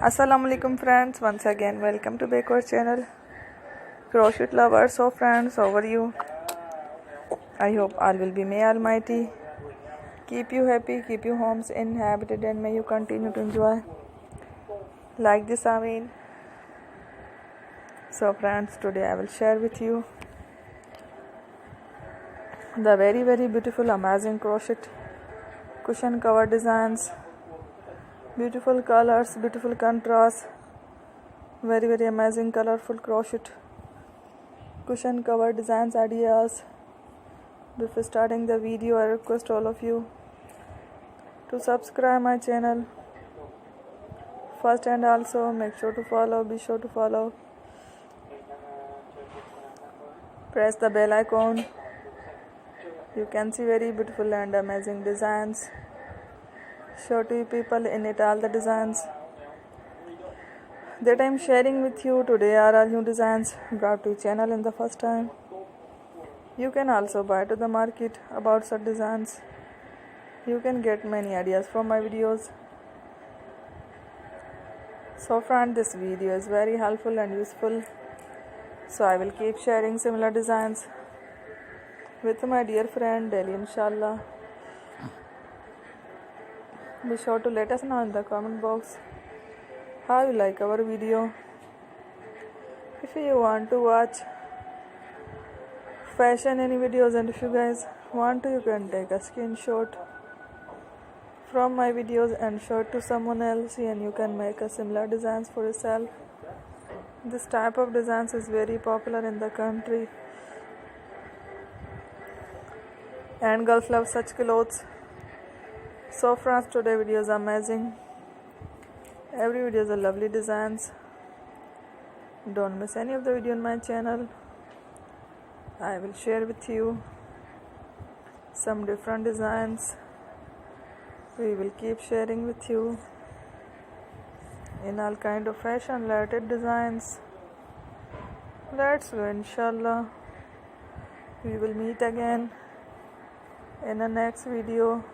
Assalamualaikum friends, once again welcome to Geougrous channel. Crochet lovers, so friends, how are you? I hope all will be may almighty keep you happy, keep your homes inhabited, and may you continue to enjoy like this. So friends, today I will share with you the very beautiful amazing crochet cushion cover designs, beautiful colors, beautiful contrast, very amazing colorful crochet cushion cover designs ideas. Before starting the video, I request all of you to subscribe my channel first, and also be sure to follow, press the bell icon. You can see very beautiful and amazing designs. Show to you people in it all the designs that I am sharing with you today are all new designs brought to channel in the first time. You can also buy to the market about such designs. You can get many ideas from my videos. So friend, this video is very helpful and useful, so I will keep sharing similar designs with my dear friend daily, inshallah. Be sure to let us know in the comment box how you like our video. If you want to watch fashion any videos, and if you guys want to, you can take a screenshot from my videos and show it to someone else, and you can make a similar designs for yourself. This type of designs is very popular in the country, and girls love such clothes. So friends, today video is amazing. Every video is a lovely designs. Don't miss any of the video on my channel. I will share with you some different designs. We will keep sharing with you in all kind of fashion related designs. Let's go, inshallah. We will meet again in the next video.